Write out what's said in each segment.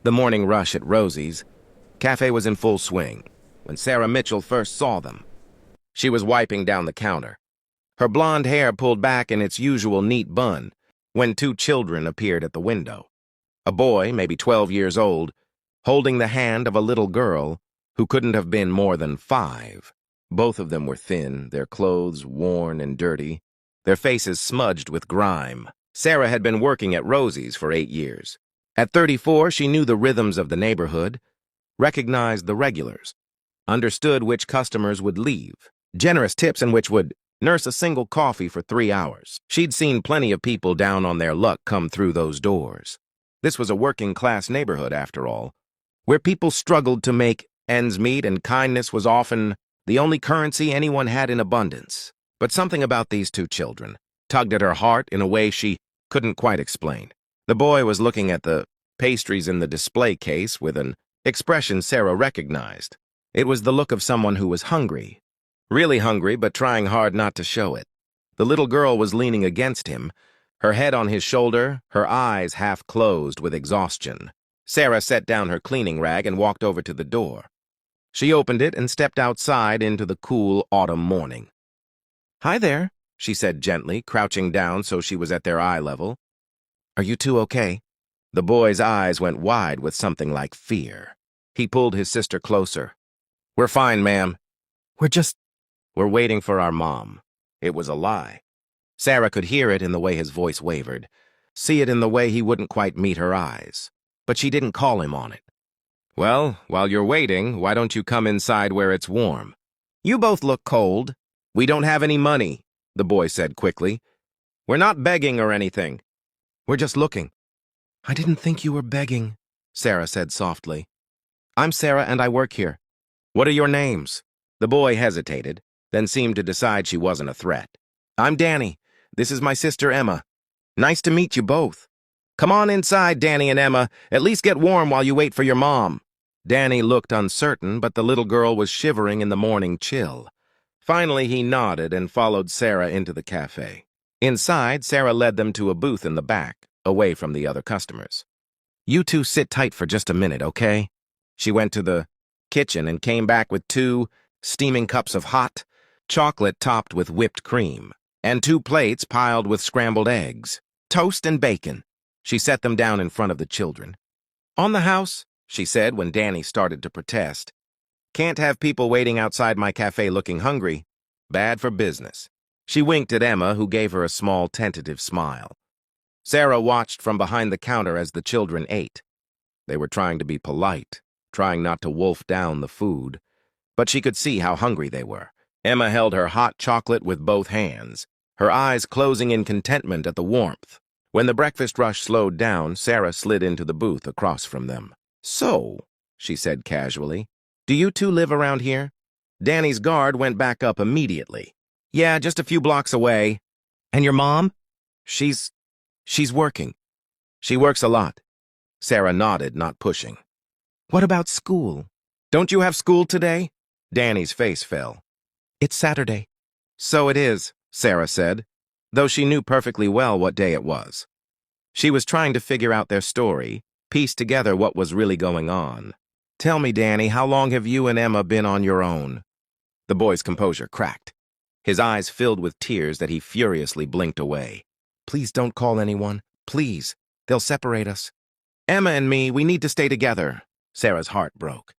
The morning rush at Rosie's cafe was in full swing when Sarah Mitchell first saw them. She was wiping down the counter, her blonde hair pulled back in its usual neat bun, when two children appeared at the window. A boy, maybe 12 years old, holding the hand of a little girl who couldn't have been more than 5. Both of them were thin, their clothes worn and dirty, their faces smudged with grime. Sarah had been working at Rosie's for 8 years. At 34, she knew the rhythms of the neighborhood, recognized the regulars, understood which customers would leave, generous tips and which would nurse a single coffee for 3 hours. She'd seen plenty of people down on their luck come through those doors. This was a working-class neighborhood, after all, where people struggled to make ends meet and kindness was often the only currency anyone had in abundance. But something about these two children tugged at her heart in a way she couldn't quite explain. The boy was looking at the pastries in the display case with an expression Sarah recognized. It was the look of someone who was hungry. Really hungry, but trying hard not to show it. The little girl was leaning against him, her head on his shoulder, her eyes half closed with exhaustion. Sarah set down her cleaning rag and walked over to the door. She opened it and stepped outside into the cool autumn morning. "Hi there," she said gently, crouching down so she was at their eye level. "Are you two okay?" The boy's eyes went wide with something like fear. He pulled his sister closer. "We're fine, ma'am. We're waiting for our mom." It was a lie. Sarah could hear it in the way his voice wavered, see it in the way he wouldn't quite meet her eyes. But she didn't call him on it. "Well, while you're waiting, why don't you come inside where it's warm?" "You both look cold." "We don't have any money," the boy said quickly. "We're not begging or anything. We're just looking." "I didn't think you were begging," Sarah said softly. "I'm Sarah and I work here." "What are your names?" The boy hesitated, then seemed to decide she wasn't a threat. "I'm Danny. This is my sister Emma. Nice to meet you both. Come on inside, Danny and Emma. At least get warm while you wait for your mom." Danny looked uncertain, but the little girl was shivering in the morning chill. Finally, he nodded and followed Sarah into the cafe. Inside, Sarah led them to a booth in the back, away from the other customers. "You two sit tight for just a minute, okay?" She went to the kitchen and came back with 2 steaming cups of hot chocolate topped with whipped cream, and 2 plates piled with scrambled eggs, toast and bacon. She set them down in front of the children. "On the house," she said when Danny started to protest. "Can't have people waiting outside my cafe looking hungry. Bad for business." She winked at Emma, who gave her a small, tentative smile. Sarah watched from behind the counter as the children ate. They were trying to be polite, trying not to wolf down the food, but she could see how hungry they were. Emma held her hot chocolate with both hands, her eyes closing in contentment at the warmth. When the breakfast rush slowed down, Sarah slid into the booth across from them. "So," she said casually, "do you two live around here?" Danny's guard went back up immediately. "Yeah, just a few blocks away." "And your mom?" She's working. She works a lot." Sarah nodded, not pushing. "What about school? Don't you have school today?" Danny's face fell. "It's Saturday." "So it is," Sarah said, though she knew perfectly well what day it was. She was trying to figure out their story, piece together what was really going on. "Tell me, Danny, how long have you and Emma been on your own?" The boy's composure cracked. His eyes filled with tears that he furiously blinked away. "Please don't call anyone. Please. They'll separate us." "Emma and me, we need to stay together." Sarah's heart broke.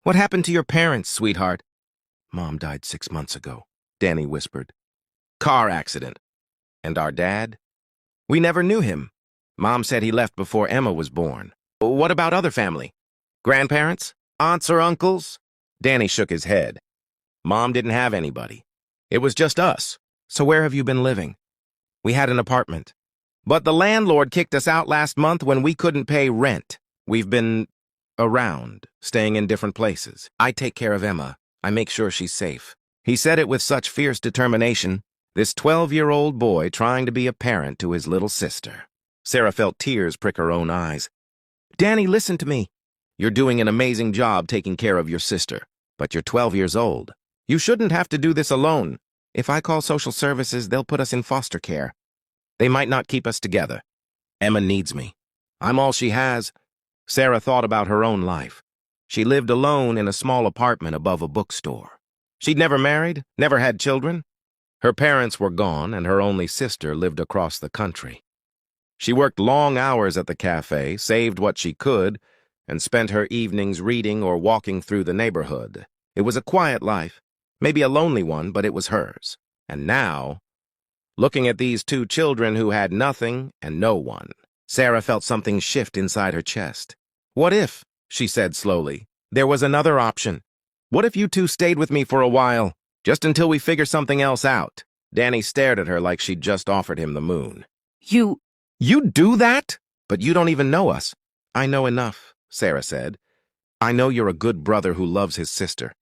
"What happened to your parents, sweetheart?" "Mom died 6 months ago," Danny whispered. "Car accident." "And our dad?" "We never knew him. Mom said he left before Emma was born." "What about other family? Grandparents? Aunts or uncles?" Danny shook his head. "Mom didn't have anybody. It was just us." "So where have you been living?" "We had an apartment. But the landlord kicked us out last month when we couldn't pay rent. We've been around, staying in different places. I take care of Emma. I make sure she's safe." He said it with such fierce determination, this 12-year-old boy trying to be a parent to his little sister. Sarah felt tears prick her own eyes. "Danny, listen to me. You're doing an amazing job taking care of your sister, but you're 12 years old. You shouldn't have to do this alone. If I call social services, they'll put us in foster care. They might not keep us together. Emma needs me. I'm all she has. Sarah thought about her own life. She lived alone in a small apartment above a bookstore. She'd never married, never had children. Her parents were gone, and her only sister lived across the country. She worked long hours at the cafe, saved what she could, and spent her evenings reading or walking through the neighborhood. It was a quiet life, maybe a lonely one, but it was hers. And now, looking at these two children who had nothing and no one, Sarah felt something shift inside her chest. "What if," she said slowly, "there was another option? What if you two stayed with me for a while, just until we figure something else out?" Danny stared at her like she'd just offered him the moon. You do that? But you don't even know us." "I know enough," Sarah said. "I know you're a good brother who loves his sister.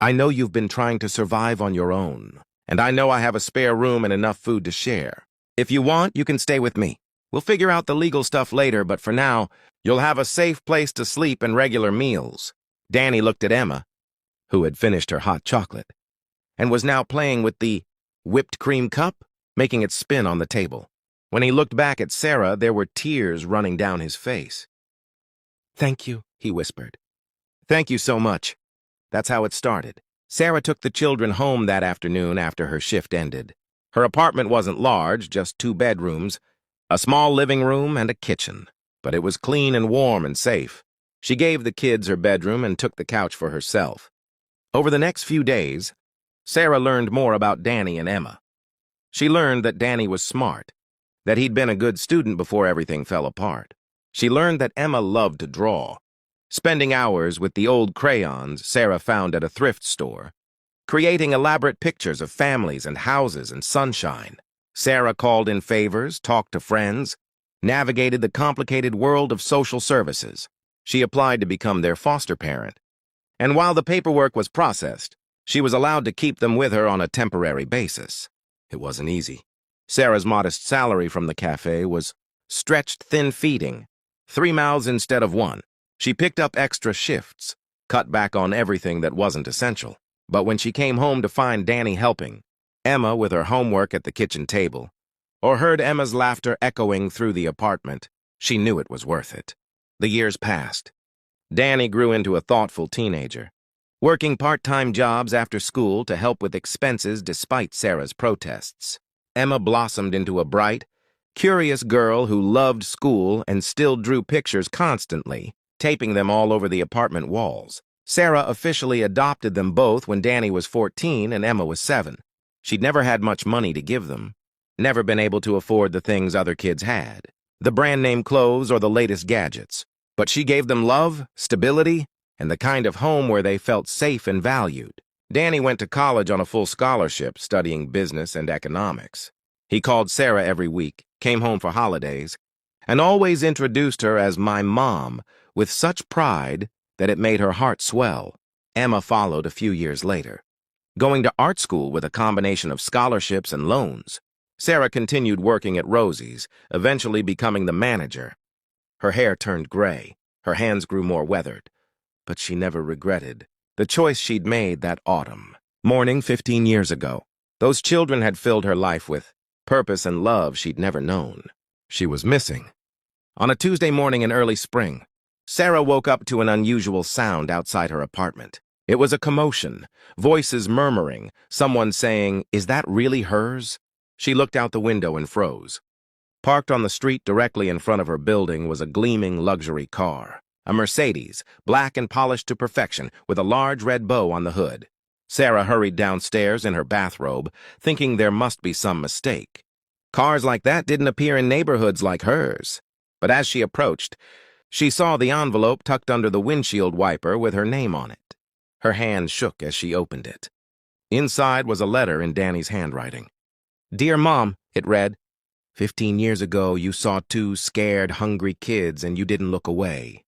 I know you've been trying to survive on your own. And I know I have a spare room and enough food to share. If you want, you can stay with me. We'll figure out the legal stuff later, but for now, you'll have a safe place to sleep and regular meals." Danny looked at Emma, who had finished her hot chocolate, and was now playing with the whipped cream cup, making it spin on the table. When he looked back at Sarah, there were tears running down his face. "Thank you," he whispered. "Thank you so much." That's how it started. Sarah took the children home that afternoon after her shift ended. Her apartment wasn't large, just 2 bedrooms, a small living room and a kitchen, but it was clean and warm and safe. She gave the kids her bedroom and took the couch for herself. Over the next few days, Sarah learned more about Danny and Emma. She learned that Danny was smart, that he'd been a good student before everything fell apart. She learned that Emma loved to draw, spending hours with the old crayons Sarah found at a thrift store, creating elaborate pictures of families and houses and sunshine. Sarah called in favors, talked to friends, navigated the complicated world of social services. She applied to become their foster parent. And while the paperwork was processed, she was allowed to keep them with her on a temporary basis. It wasn't easy. Sarah's modest salary from the cafe was stretched thin feeding, 3 mouths instead of 1. She picked up extra shifts, cut back on everything that wasn't essential. But when she came home to find Danny helping, Emma with her homework at the kitchen table, or heard Emma's laughter echoing through the apartment, she knew it was worth it. The years passed. Danny grew into a thoughtful teenager, working part-time jobs after school to help with expenses despite Sarah's protests. Emma blossomed into a bright, curious girl who loved school and still drew pictures constantly, taping them all over the apartment walls. Sarah officially adopted them both when Danny was 14 and Emma was 7. She'd never had much money to give them, never been able to afford the things other kids had, the brand-name clothes or the latest gadgets. But she gave them love, stability, and the kind of home where they felt safe and valued. Danny went to college on a full scholarship, studying business and economics. He called Sarah every week, came home for holidays, and always introduced her as my mom with such pride that it made her heart swell. Emma followed a few years later, going to art school with a combination of scholarships and loans. Sarah continued working at Rosie's, eventually becoming the manager. Her hair turned gray, her hands grew more weathered, but she never regretted the choice she'd made that autumn. Morning 15 years ago, those children had filled her life with purpose and love she'd never known. She was missing. On a Tuesday morning in early spring, Sarah woke up to an unusual sound outside her apartment. It was a commotion, voices murmuring, someone saying, "Is that really hers?" She looked out the window and froze. Parked on the street directly in front of her building was a gleaming luxury car, a Mercedes, black and polished to perfection, with a large red bow on the hood. Sarah hurried downstairs in her bathrobe, thinking there must be some mistake. Cars like that didn't appear in neighborhoods like hers. But as she approached, she saw the envelope tucked under the windshield wiper with her name on it. Her hand shook as she opened it. Inside was a letter in Danny's handwriting. "Dear Mom," it read, 15 years ago, you saw 2 scared, hungry kids and you didn't look away.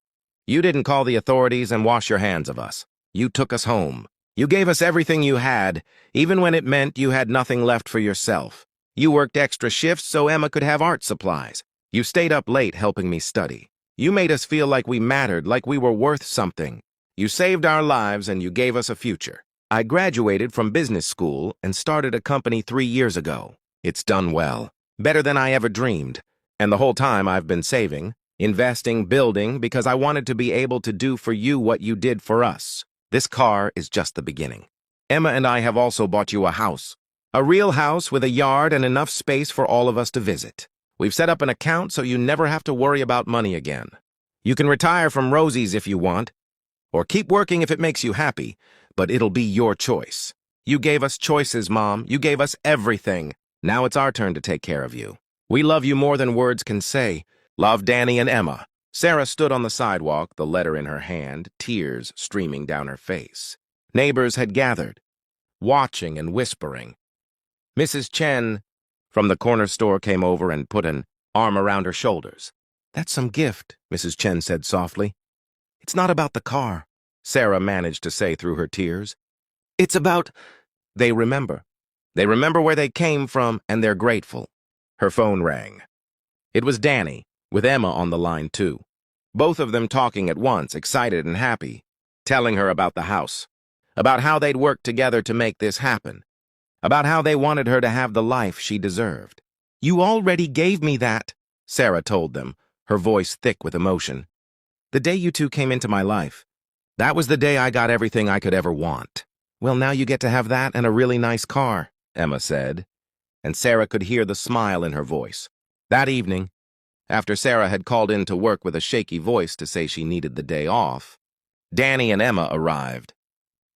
You didn't call the authorities and wash your hands of us. You took us home. You gave us everything you had, even when it meant you had nothing left for yourself. You worked extra shifts so Emma could have art supplies. You stayed up late helping me study. You made us feel like we mattered, like we were worth something. You saved our lives and you gave us a future. I graduated from business school and started a company 3 years ago. It's done well. Better than I ever dreamed. And the whole time I've been saving, investing, building, because I wanted to be able to do for you what you did for us. This car is just the beginning. Emma and I have also bought you a house. A real house with a yard and enough space for all of us to visit. We've set up an account so you never have to worry about money again. You can retire from Rosie's if you want, or keep working if it makes you happy, but it'll be your choice. You gave us choices, Mom. You gave us everything. Now it's our turn to take care of you. We love you more than words can say. Love, Danny and Emma. Sarah stood on the sidewalk, the letter in her hand, tears streaming down her face. Neighbors had gathered, watching and whispering. Mrs. Chen from the corner store came over and put an arm around her shoulders. That's some gift, Mrs. Chen said softly. It's not about the car, Sarah managed to say through her tears. It's about... They remember. They remember where they came from, and they're grateful. Her phone rang. It was Danny, with Emma on the line too. Both of them talking at once, excited and happy, telling her about the house, about how they'd worked together to make this happen, about how they wanted her to have the life she deserved. You already gave me that, Sarah told them, her voice thick with emotion. The day you two came into my life, that was the day I got everything I could ever want. Well, now you get to have that and a really nice car, Emma said, and Sarah could hear the smile in her voice. That evening, after Sarah had called in to work with a shaky voice to say she needed the day off, Danny and Emma arrived.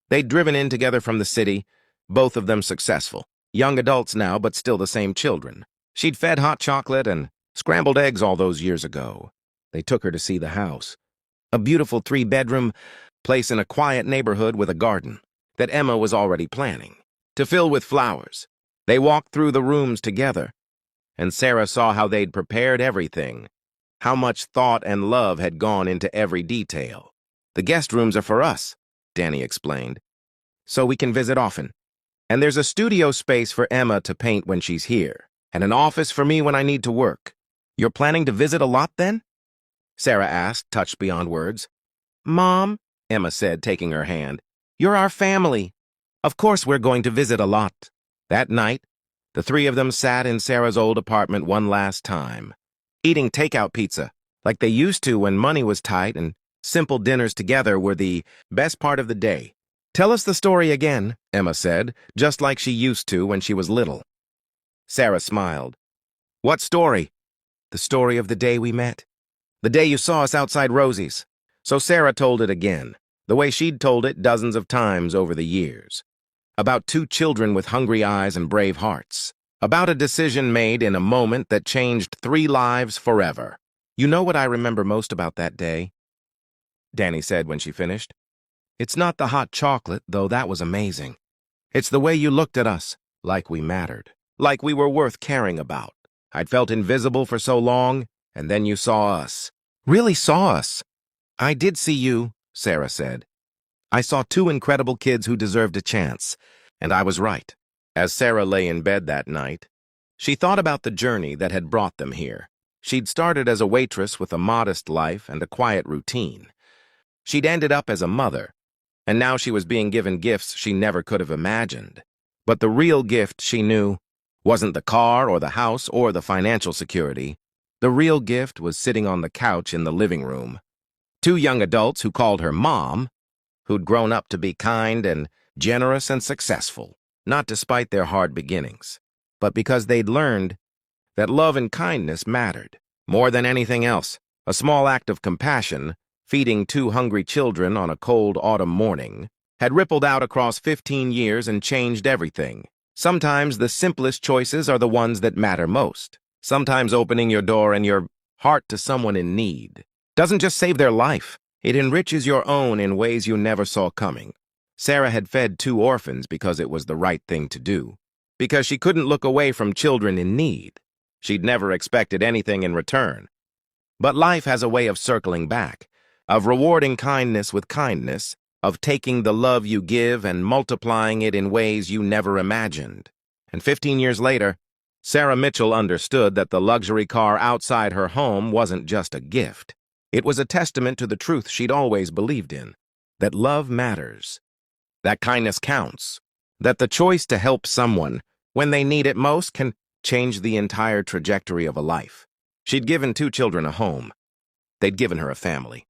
They'd driven in together from the city, both of them successful, young adults now, but still the same children. She'd fed hot chocolate and scrambled eggs all those years ago. They took her to see the house, a beautiful 3-bedroom place in a quiet neighborhood with a garden that Emma was already planning to fill with flowers. They walked through the rooms together, and Sarah saw how they'd prepared everything, how much thought and love had gone into every detail. The guest rooms are for us, Danny explained, so we can visit often. And there's a studio space for Emma to paint when she's here, and an office for me when I need to work. You're planning to visit a lot then? Sarah asked, touched beyond words. Mom, Emma said, taking her hand, you're our family. Of course we're going to visit a lot. That night, the three of them sat in Sarah's old apartment one last time, eating takeout pizza, like they used to when money was tight, and simple dinners together were the best part of the day. Tell us the story again, Emma said, just like she used to when she was little. Sarah smiled. What story? The story of the day we met. The day you saw us outside Rosie's. So Sarah told it again, the way she'd told it dozens of times over the years. About 2 children with hungry eyes and brave hearts. About a decision made in a moment that changed 3 lives forever. You know what I remember most about that day? Danny said when she finished. It's not the hot chocolate, though that was amazing. It's the way you looked at us, like we mattered, like we were worth caring about. I'd felt invisible for so long, and then you saw us. Really saw us. I did see you, Sarah said. I saw 2 incredible kids who deserved a chance, and I was right. As Sarah lay in bed that night, she thought about the journey that had brought them here. She'd started as a waitress with a modest life and a quiet routine. She'd ended up as a mother, and now she was being given gifts she never could have imagined. But the real gift, she knew, wasn't the car or the house or the financial security. The real gift was sitting on the couch in the living room. 2 young adults who called her Mom, who'd grown up to be kind and generous and successful, not despite their hard beginnings, but because they'd learned that love and kindness mattered more than anything else. A small act of compassion, feeding 2 hungry children on a cold autumn morning, had rippled out across 15 years and changed everything. Sometimes the simplest choices are the ones that matter most. Sometimes opening your door and your heart to someone in need doesn't just save their life, it enriches your own in ways you never saw coming. Sarah had fed 2 orphans because it was the right thing to do, because she couldn't look away from children in need. She'd never expected anything in return. But life has a way of circling back, of rewarding kindness with kindness, of taking the love you give and multiplying it in ways you never imagined. And 15 years later, Sarah Mitchell understood that the luxury car outside her home wasn't just a gift. It was a testament to the truth she'd always believed in, that love matters, that kindness counts, that the choice to help someone when they need it most can change the entire trajectory of a life. She'd given 2 children a home, They'd given her a family.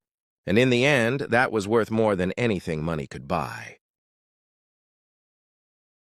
And in the end, that was worth more than anything money could buy.